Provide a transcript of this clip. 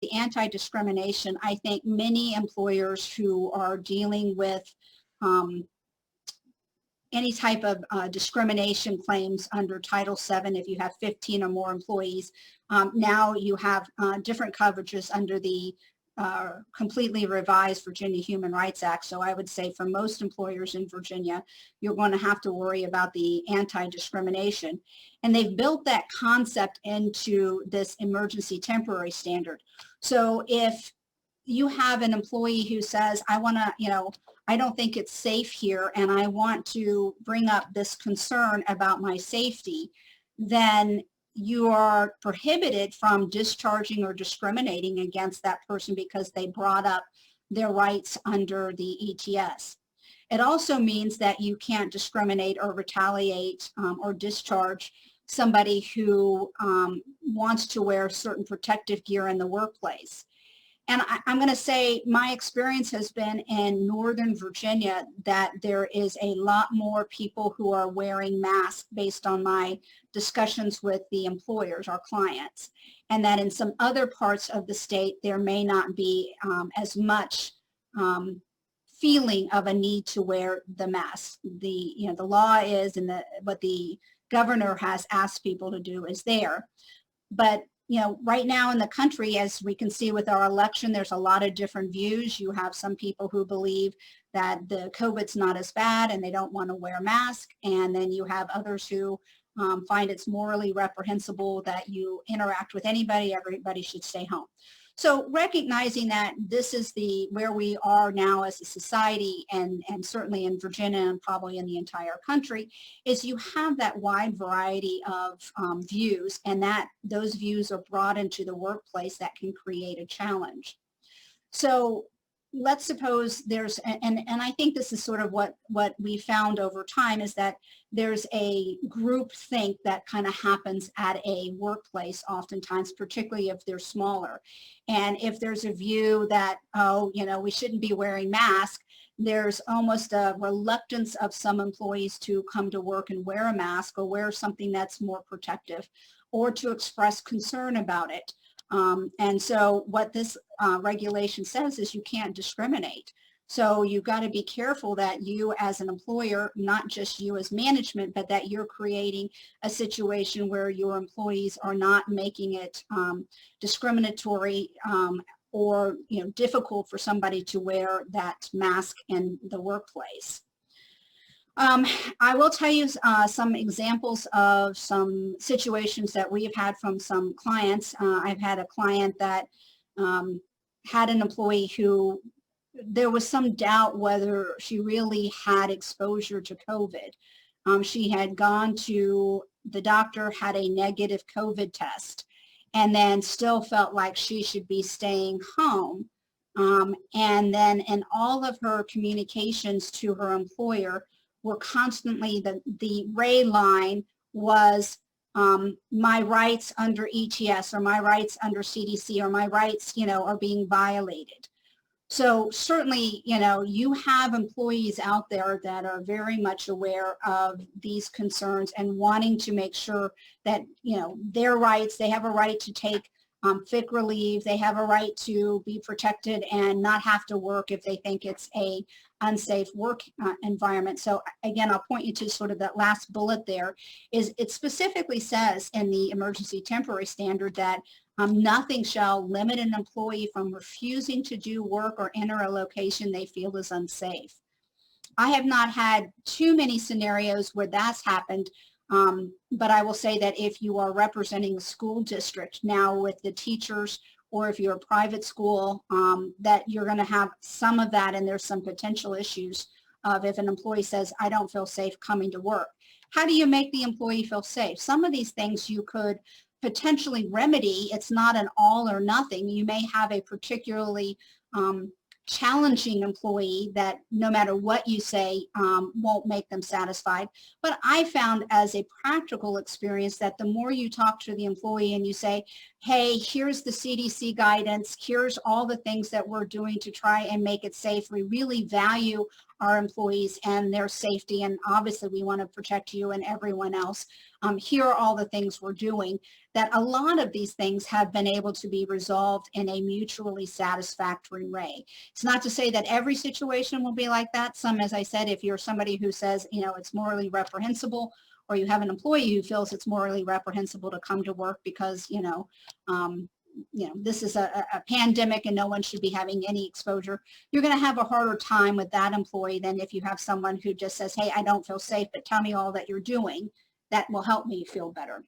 the anti-discrimination, I think many employers who are dealing with any type of discrimination claims under Title VII, if you have 15 or more employees, now you have different coverages under the completely revised Virginia Human Rights Act. So I would say for most employers in Virginia, you're going to have to worry about the anti-discrimination. And they've built that concept into this emergency temporary standard. So if you have an employee who says, I want to, I don't think it's safe here and I want to bring up this concern about my safety, then you are prohibited from discharging or discriminating against that person because they brought up their rights under the ETS. It also means that you can't discriminate or retaliate or discharge somebody who wants to wear certain protective gear in the workplace. And I'm going to say my experience has been in Northern Virginia that there is a lot more people who are wearing masks based on my discussions with the employers, our clients, and that in some other parts of the state there may not be as much feeling of a need to wear the mask. The law is, and what the governor has asked people to do is there. But right now in the country, as we can see with our election, there's a lot of different views. You have some people who believe that the COVID's not as bad and they don't want to wear a mask. And then you have others who find it's morally reprehensible that you interact with anybody, everybody should stay home. So recognizing that this is where we are now as a society, and certainly in Virginia and probably in the entire country, is you have that wide variety of views, and that those views are brought into the workplace that can create a challenge. So let's suppose there's, and I think this is sort of what we found over time, is that there's a group think that kind of happens at a workplace oftentimes, particularly if they're smaller. And if there's a view that, we shouldn't be wearing masks, there's almost a reluctance of some employees to come to work and wear a mask or wear something that's more protective, or to express concern about it. And so what this regulation says is you can't discriminate. So you've got to be careful that you as an employer, not just you as management, but that you're creating a situation where your employees are not making it discriminatory or difficult for somebody to wear that mask in the workplace. I will tell you some examples of some situations that we've had from some clients. I've had a client that had an employee who there was some doubt whether she really had exposure to COVID. She had gone to the doctor, had a negative COVID test, and then still felt like she should be staying home. And then in all of her communications to her employer were constantly, the ray line was my rights under ETS, or my rights under CDC, or my rights, are being violated. So certainly, you have employees out there that are very much aware of these concerns and wanting to make sure that, their rights, they have a right to take FICRA leave, they have a right to be protected and not have to work if they think it's a unsafe work environment. So again, I'll point you to sort of that last bullet there, is it specifically says in the emergency temporary standard that nothing shall limit an employee from refusing to do work or enter a location they feel is unsafe. I have not had too many scenarios where that's happened, but I will say that if you are representing a school district now with the teachers, or if you're a private school, that you're going to have some of that, and there's some potential issues of if an employee says, I don't feel safe coming to work. How do you make the employee feel safe? Some of these things you could potentially remedy. It's not an all or nothing. You may have a particularly challenging employee that no matter what you say won't make them satisfied. But I found as a practical experience that the more you talk to the employee and you say, hey, here's the CDC guidance, here's all the things that we're doing to try and make it safe. We really value our employees and their safety. And obviously we want to protect you and everyone else. Here are all the things we're doing, that a lot of these things have been able to be resolved in a mutually satisfactory way. It's not to say that every situation will be like that. Some, as I said, if you're somebody who says, you know, it's morally reprehensible, or you have an employee who feels it's morally reprehensible to come to work because, this is a pandemic and no one should be having any exposure, you're going to have a harder time with that employee than if you have someone who just says, hey, I don't feel safe, but tell me all that you're doing. That will help me feel better.